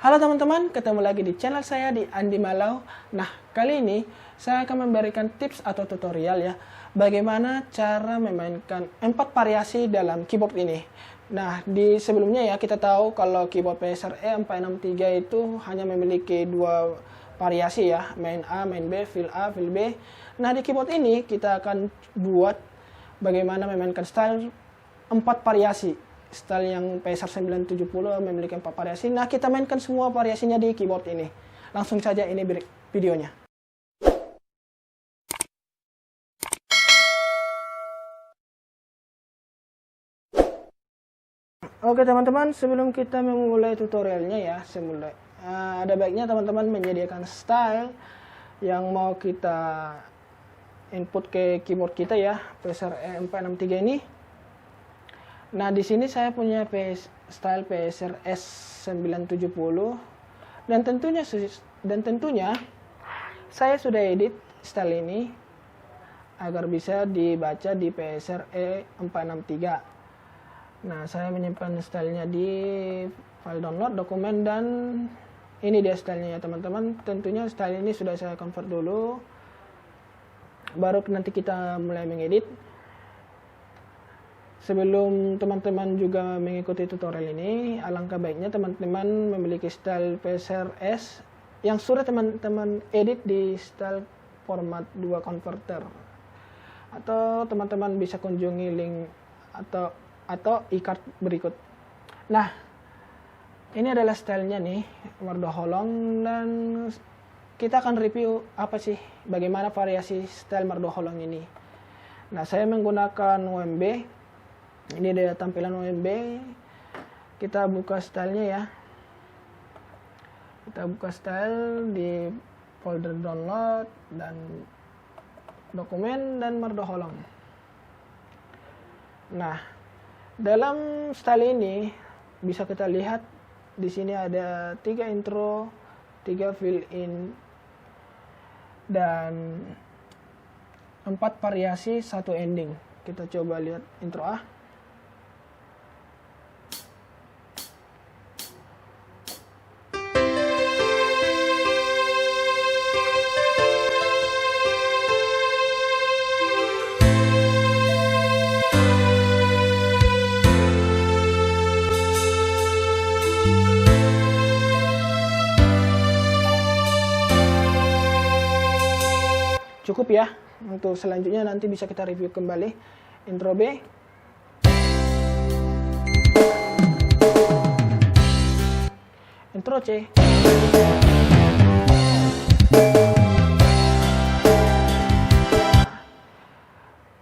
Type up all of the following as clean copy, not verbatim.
Halo teman-teman, ketemu lagi di channel saya di Andi Malau. Nah, kali ini saya akan memberikan tips atau tutorial ya, bagaimana cara memainkan 4 variasi dalam keyboard ini. Nah, di sebelumnya ya kita tahu kalau keyboard PSR E463 itu hanya memiliki 2 variasi ya, main A, main B, fill A, fill B. Nah, di keyboard ini kita akan buat bagaimana memainkan style 4 variasi. Style yang PSR 970 memiliki 4 variasi. Nah, kita mainkan semua variasinya di keyboard ini. Langsung saja ini videonya. Oke teman-teman, sebelum kita memulai tutorialnya ya, ada baiknya teman-teman menyediakan style yang mau kita input ke keyboard kita ya, PSR E463 ini. Nah, di sini saya punya style PSR S970 dan tentunya saya sudah edit style ini agar bisa dibaca di PSR E463. Nah, saya menyimpan stylenya di file download, dokumen, dan ini dia stylenya ya teman-teman. Tentunya style ini sudah saya convert dulu, baru nanti kita mulai mengedit. Sebelum teman-teman juga mengikuti tutorial ini, alangkah baiknya teman-teman memiliki style PSR S yang sudah teman-teman edit di style format 2 converter. Atau teman-teman bisa kunjungi link atau e-card berikut. Nah, ini adalah stylenya nih, Mardo Holong, dan kita akan review apa sih, bagaimana variasi style Mardo Holong ini. Nah, saya menggunakan OMB. Ini dia tampilan OMB. Kita buka stylenya ya. Kita buka style di folder download dan dokumen dan Mardo Holong. Nah, dalam style ini bisa kita lihat di sini ada 3 intro, 3 fill in, dan 4 variasi, 1 ending. Kita coba lihat intro A. Cukup ya, untuk selanjutnya nanti bisa kita review kembali. Intro B, intro C,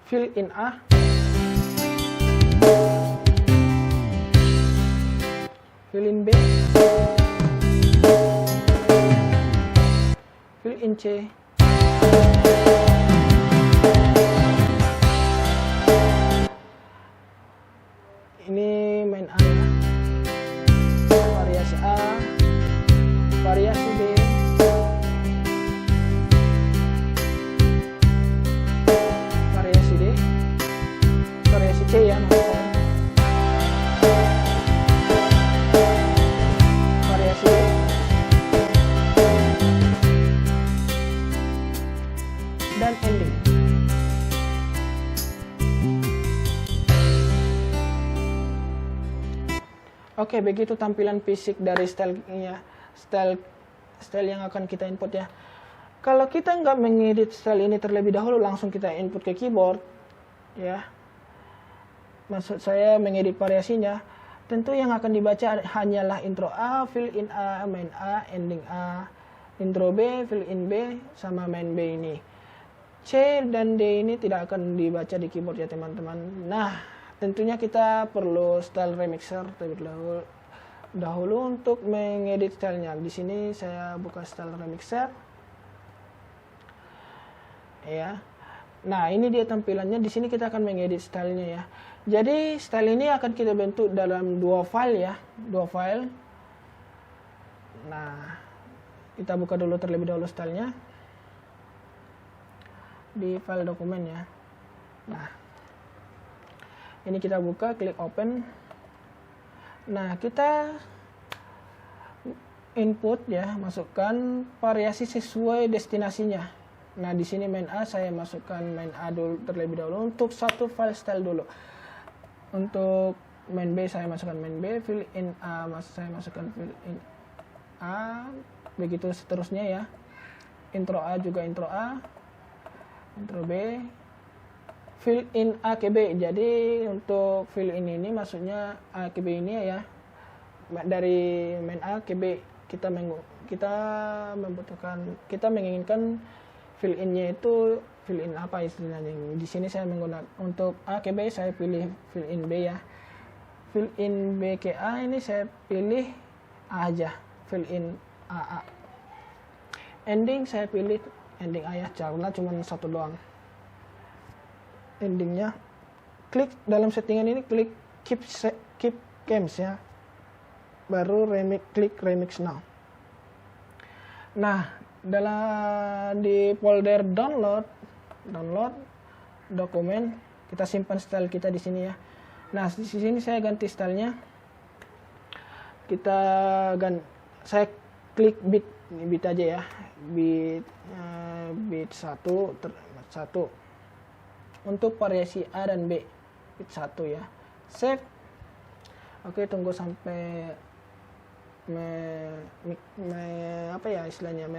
fill in A, fill in B, fill in C, ini main A ya, variasi A, variasi B, variasi D, variasi C ya maksud saya, variasi D, dan ending. Oke, begitu tampilan fisik dari style yang akan kita input ya. Kalau kita nggak mengedit style ini terlebih dahulu, langsung kita input ke keyboard ya. Maksud saya mengedit variasinya, tentu yang akan dibaca hanyalah intro A, fill in A, main A, ending A, intro B, fill in B, sama main B ini. C dan D ini tidak akan dibaca di keyboard ya teman-teman. Nah, tentunya kita perlu style remixer terlebih dahulu untuk mengedit stylenya. Di sini saya buka style remixer. Ya. Nah, ini dia tampilannya. Di sini kita akan mengedit stylenya ya. Jadi style ini akan kita bentuk dalam 2 file ya, 2 file. Nah, kita buka dulu terlebih dahulu stylenya di file dokumen ya. Nah, ini kita buka, klik open. Nah, kita input ya, masukkan variasi sesuai destinasinya. Nah, di sini main A saya masukkan main A dulu terlebih dahulu untuk satu file style dulu. Untuk main B saya masukkan main B, fill in A saya masukkan fill in A, begitu seterusnya ya. Intro A juga intro A, intro B, fill in A ke B. Jadi untuk fill in ini maksudnya A ke B ini ya, dari main A ke B kita menginginkan fill in-nya itu fill in apa istilahnya. Di sini saya menggunakan untuk A ke B saya pilih fill in B ya. Fill in B ke A ini saya pilih A aja, fill in AA. Ending saya pilih ending A ya, karena cuma satu doang endingnya. Klik dalam settingan ini, klik keep games ya, baru klik remix now. Nah, di folder download dokumen, kita simpan style kita di sini ya. Nah, di sini saya ganti stylenya. Saya klik bit aja ya, bit 1 untuk variasi A dan B, bit 1 ya. Save. Oke, tunggu sampai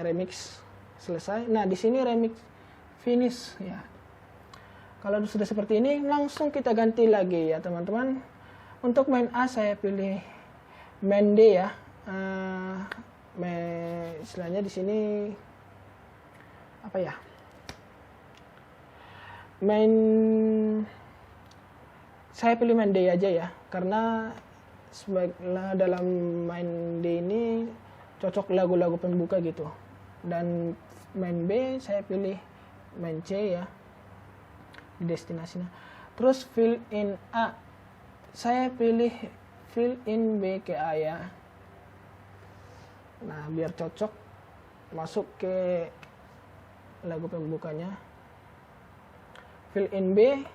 remix selesai. Nah, di sini remix finish ya. Kalau sudah seperti ini, langsung kita ganti lagi ya teman-teman. Untuk main A saya pilih main D ya. Istilahnya di sini apa ya? Saya pilih main D aja ya, karena dalam main D ini cocok lagu-lagu pembuka gitu. Dan main B saya pilih main C ya, di destinasinya. Terus fill in A saya pilih fill in B ke A ya. Nah, biar cocok masuk ke lagu pembukanya. Fill in B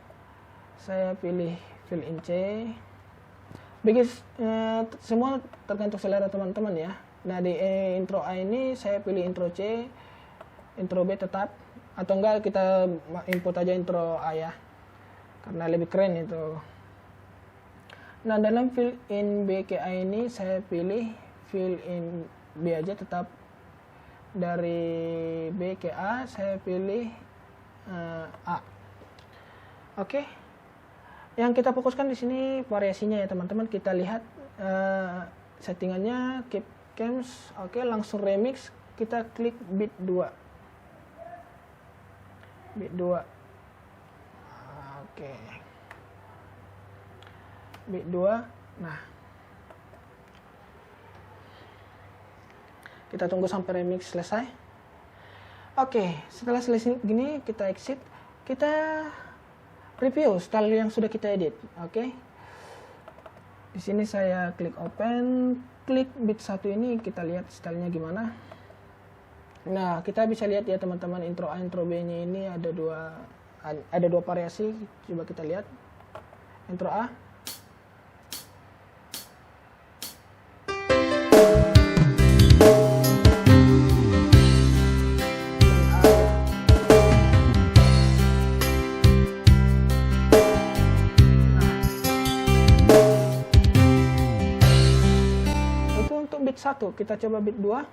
saya pilih fill in C. Semua tergantung selera teman-teman ya. Nah, di intro A ini saya pilih intro C, intro B tetap, atau enggak kita input aja intro A ya, karena lebih keren itu. Nah, dalam fill in B ke A ini saya pilih fill in B aja tetap. Dari B ke A saya pilih A. Oke. Yang kita fokuskan di sini variasinya ya teman-teman. Kita lihat settingannya, keep games. Oke, langsung remix. Kita klik bit 2. Bit 2. Oke. Bit 2. Nah, kita tunggu sampai remix selesai. Oke, setelah selesai gini kita exit. Kita review style yang sudah kita edit. Oke. Di sini saya klik open, klik bit 1 ini, kita lihat stylenya gimana. Nah, kita bisa lihat ya teman-teman, intro A, intro B-nya ini ada dua variasi. Coba kita lihat. Intro A. Bit 1, kita coba bit 2.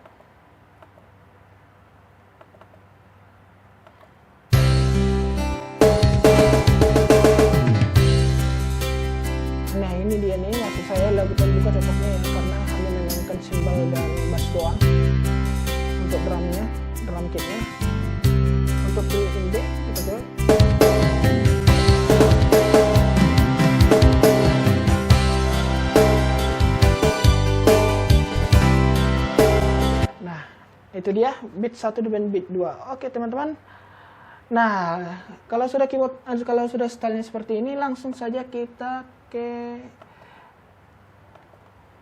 Nah, ini dia nih, maksud saya lagu pembuka cocoknya ya, karena hanya memainkan simbal dan bass doang. Untuk drumnya, drum kitnya. Untuk fill in B, kita coba. Itu dia bit 1 dengan bit 2. Oke teman-teman. Nah, kalau sudah stylenya seperti ini, langsung saja kita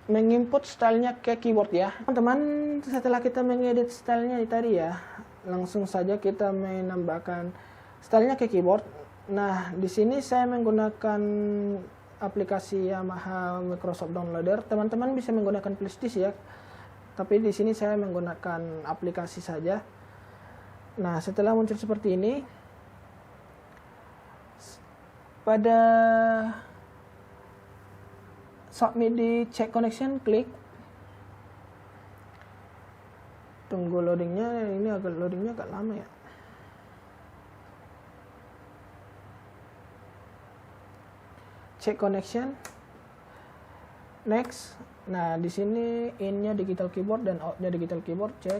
menginput stylenya ke keyboard ya. Teman-teman, setelah kita mengedit stylenya tadi ya, langsung saja kita menambahkan stylenya ke keyboard. Nah, di sini saya menggunakan aplikasi Yamaha Microsoft Downloader. Teman-teman bisa menggunakan flashdisk ya. Tapi di sini saya menggunakan aplikasi saja. Nah, setelah muncul seperti ini, pada submit di check connection, klik. Tunggu loadingnya, ini loadingnya agak lama ya. Check connection, next. Nah, di sini in-nya digital keyboard dan out-nya digital keyboard, cek.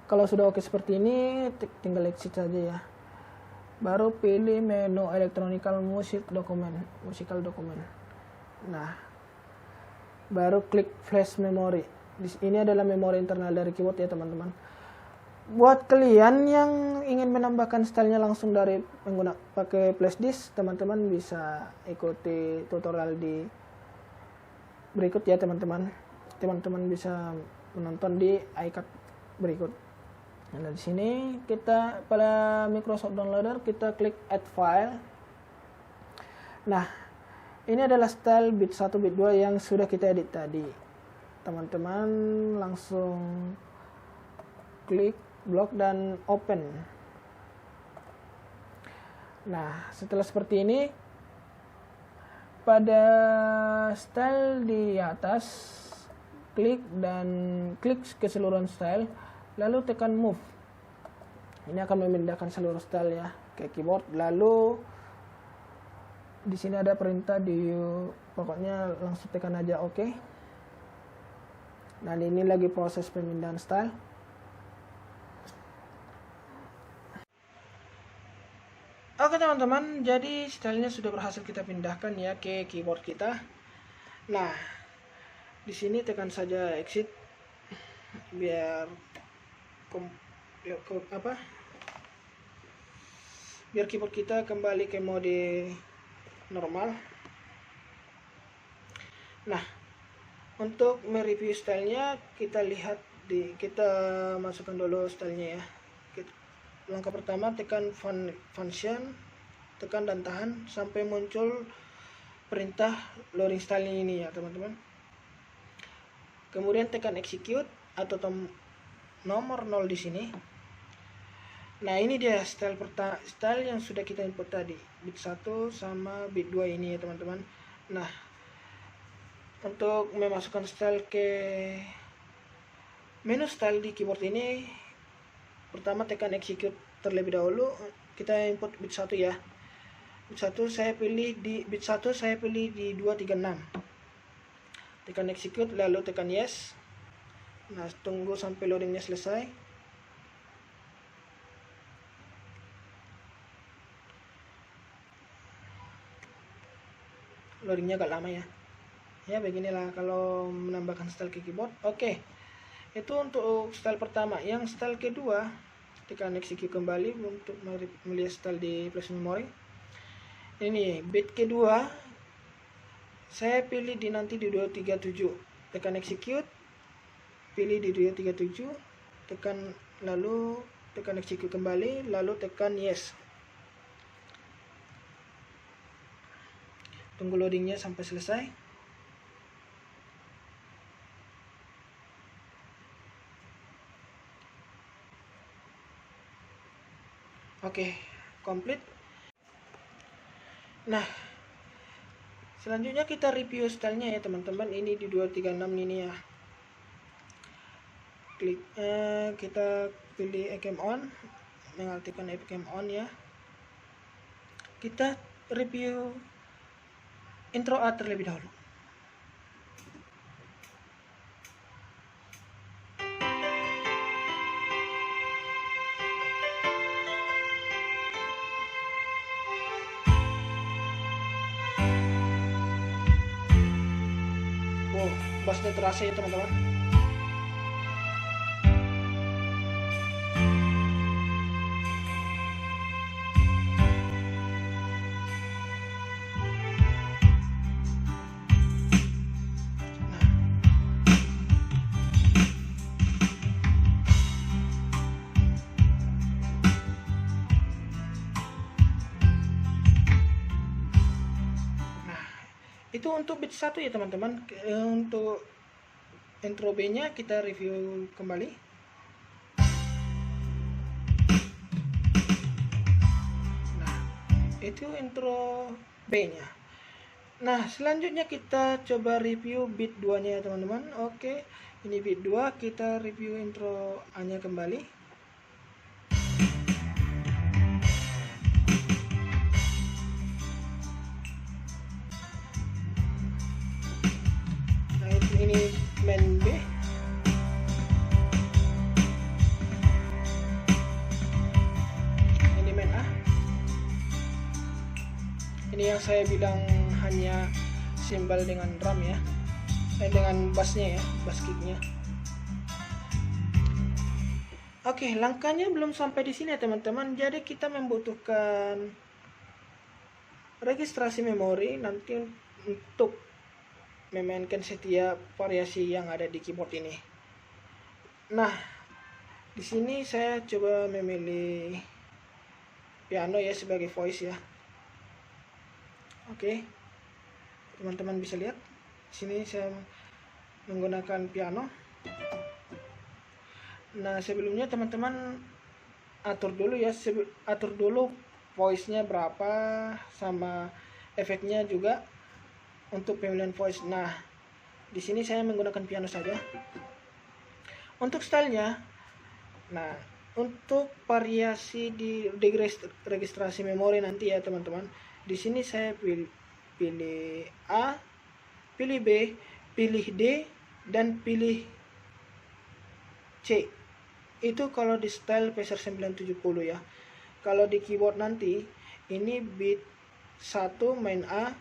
Kalau sudah oke seperti ini, tinggal exit saja ya. Baru pilih menu electronical musical document. Nah, baru klik flash memory. Ini adalah memori internal dari keyboard ya teman-teman. Buat kalian yang ingin menambahkan stylenya langsung dari pakai flash disk, teman-teman bisa ikuti tutorial di berikut ya teman-teman. Teman-teman bisa menonton di iCard berikut. Nah, di sini kita pada Microsoft Downloader kita klik add file. Nah, ini adalah style bit 1 bit 2 yang sudah kita edit tadi. Teman-teman langsung klik blok dan open. Nah, setelah seperti ini, pada style di atas klik keseluruhan style, lalu tekan move. Ini akan memindahkan seluruh style ya ke keyboard. Lalu di sini ada perintah pokoknya langsung tekan aja oke. Nah, ini lagi proses pemindahan style. Oke teman-teman, jadi stylenya sudah berhasil kita pindahkan ya ke keyboard kita. Nah, di sini tekan saja exit biar keyboard kita kembali ke mode normal. Nah, untuk mereview stylenya kita masukkan dulu stylenya ya. Langkah pertama tekan function, tekan dan tahan sampai muncul perintah loading style ini ya teman-teman. Kemudian tekan execute atau nomor 0 di sini. Nah, ini dia style yang sudah kita input tadi, bit 1 sama bit 2 ini ya teman-teman. Nah, untuk memasukkan style ke menu style di keyboard ini, pertama tekan execute terlebih dahulu. Kita input bit 1 ya. Bit 1 saya pilih di 236. Tekan execute lalu tekan yes. Nah, tunggu sampai loadingnya selesai. Loadingnya agak lama ya. Ya, beginilah kalau menambahkan style ke keyboard. Oke. Itu untuk style pertama. Yang style kedua, tekan execute kembali untuk melihat style di flash memory. Ini bit kedua, saya pilih nanti di 237. Tekan execute, pilih di 237, lalu tekan execute kembali, lalu tekan yes. Tunggu loadingnya sampai selesai. Oke, komplit. Nah, selanjutnya kita review stylenya ya teman-teman. Ini di 236 ini ya. Klik, kita pilih ECM on, mengaktifkan ECM on ya. Kita review intro A terlebih dahulu. Bassnya terasa ya teman-teman. Itu untuk bit 1 ya teman-teman. Untuk intro B-nya kita review kembali. Nah, itu intro B-nya. Nah, selanjutnya kita coba review beat 2-nya ya teman-teman. Oke, ini beat 2, kita review intro A-nya kembali. Nah, ini main B. Ini main A. Ini yang saya bilang hanya simbol dengan drum ya, dengan bassnya ya, bass kicknya. Oke, langkahnya belum sampai di sini ya teman-teman. Jadi kita membutuhkan registrasi memori nanti untuk memainkan setiap variasi yang ada di keyboard ini. Nah, di sini saya coba memilih piano ya sebagai voice ya. Oke, teman-teman bisa lihat sini saya menggunakan piano. Nah, sebelumnya teman-teman atur dulu ya, atur dulu voice-nya berapa sama efeknya juga untuk pemilihan voice. Nah, di sini saya menggunakan piano saja. Untuk stylenya, nah untuk variasi di registrasi memori nanti ya teman-teman. Di sini saya pilih A, pilih B, pilih D, dan pilih C. Itu kalau di style Peser 970 ya. Kalau di keyboard nanti ini beat 1 main A,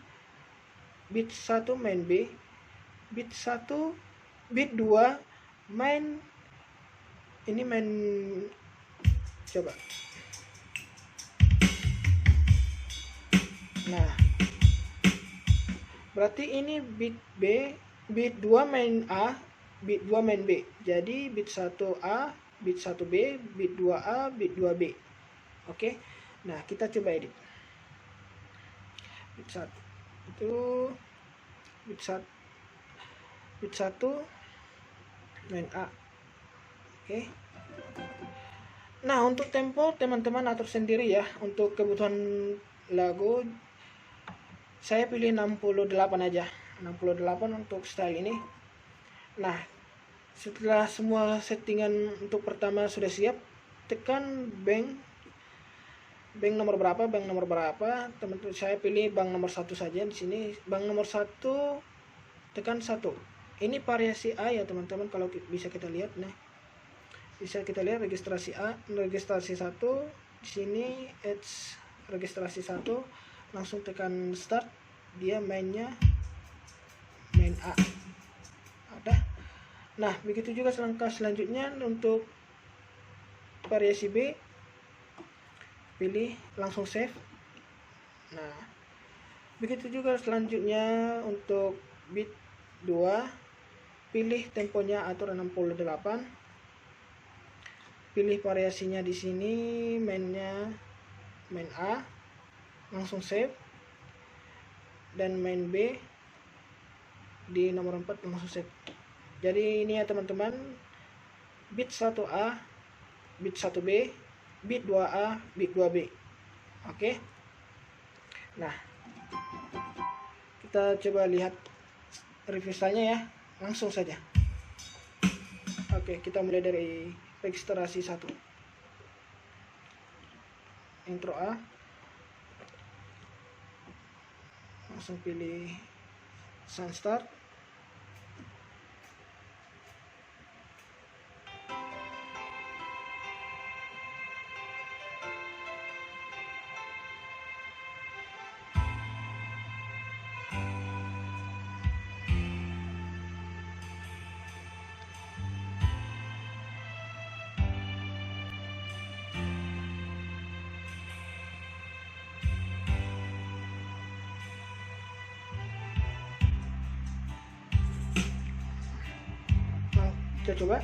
beat 1 main B, beat 1, beat 2 main, ini main, coba. Nah, berarti ini beat B, beat 2 main A, beat 2 main B. Jadi beat 1 A, beat 1 B, beat 2 A, beat 2 B. Oke. Nah, kita coba edit. Beat 1 itu beat 1 main A. Oke. Nah, untuk tempo teman-teman atur sendiri ya. Untuk kebutuhan lagu saya pilih 68 aja. 68 untuk style ini. Nah, setelah semua settingan untuk pertama sudah siap, tekan bank nomor berapa, teman-teman. Saya pilih bank nomor 1 saja di sini. Bank nomor 1, tekan 1. Ini variasi A ya teman-teman, kalau bisa kita lihat. Nah, bisa kita lihat registrasi A, registrasi 1 di sini, edge registrasi 1, langsung tekan start, dia mainnya main A. Ada. Nah, begitu juga langkah selanjutnya untuk variasi B, pilih langsung save. Nah, begitu juga selanjutnya untuk beat 2, pilih temponya atur 68. Pilih variasinya di sini, mainnya main A, langsung save. Dan main B di nomor 4 langsung save. Jadi ini ya teman-teman, beat 1A, beat 1B, beat 2A, beat 2B. Oke. Nah, kita coba lihat review stylenya ya, langsung saja. Oke, kita mulai dari registrasi 1. Intro A, langsung pilih sound start. Kita coba.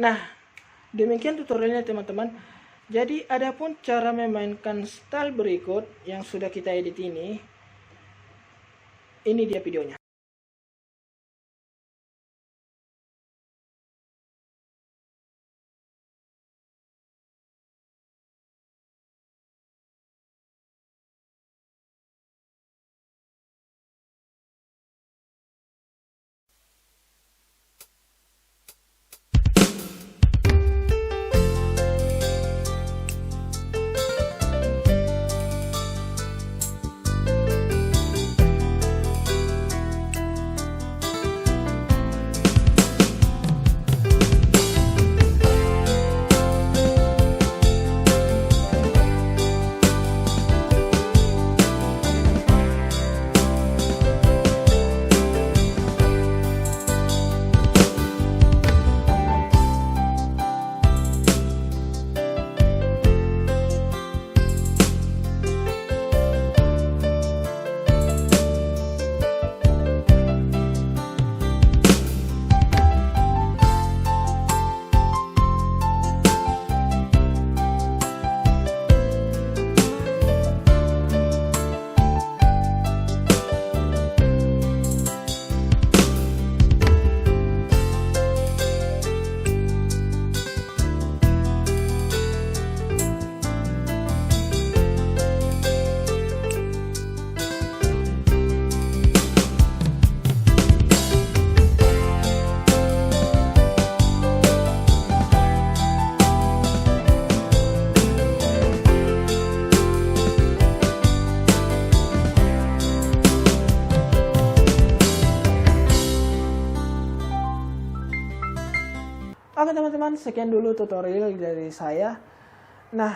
Nah, demikian tutorialnya teman-teman. Jadi adapun cara memainkan style berikut yang sudah kita edit ini dia videonya. Oke teman-teman, sekian dulu tutorial dari saya. Nah,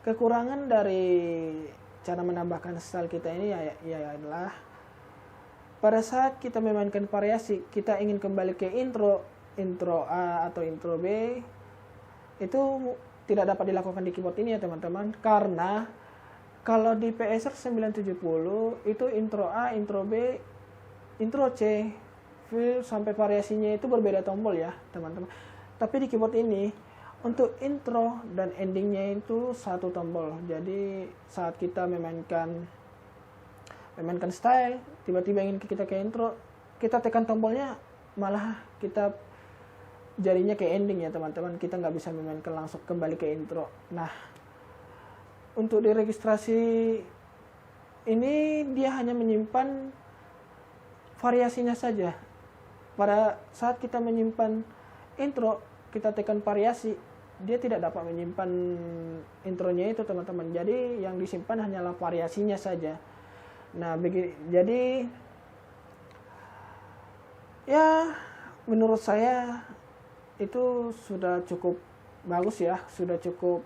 kekurangan dari cara menambahkan style kita ini ya adalah pada saat kita memainkan variasi, kita ingin kembali ke intro A atau intro B, itu tidak dapat dilakukan di keyboard ini ya teman-teman, karena kalau di PSR 970 itu intro A, intro B, intro C, fill sampai variasinya itu berbeda tombol ya teman-teman. Tapi di keyboard ini untuk intro dan endingnya itu satu tombol. Jadi saat kita memainkan style, tiba-tiba ingin kita ke intro, kita tekan tombolnya, malah kita jadinya ke ending ya teman-teman. Kita nggak bisa memainkan langsung kembali ke intro. Nah, untuk diregistrasi ini dia hanya menyimpan variasinya saja. Pada saat kita menyimpan intro, kita tekan variasi, dia tidak dapat menyimpan intronya itu teman-teman. Jadi yang disimpan hanyalah variasinya saja. Nah, jadi ya menurut saya itu sudah cukup bagus ya, sudah cukup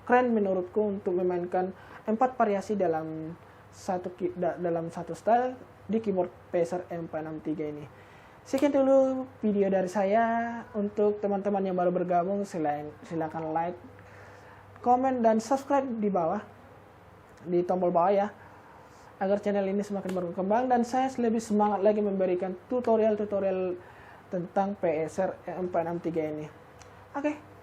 keren menurutku untuk memainkan 4 variasi dalam satu style di keyboard PSR M463 ini. Sekian dulu video dari saya. Untuk teman-teman yang baru bergabung, silakan like, komen, dan subscribe di bawah, di tombol bawah ya, agar channel ini semakin berkembang dan saya lebih semangat lagi memberikan tutorial-tutorial tentang PSR M463 ini. Oke.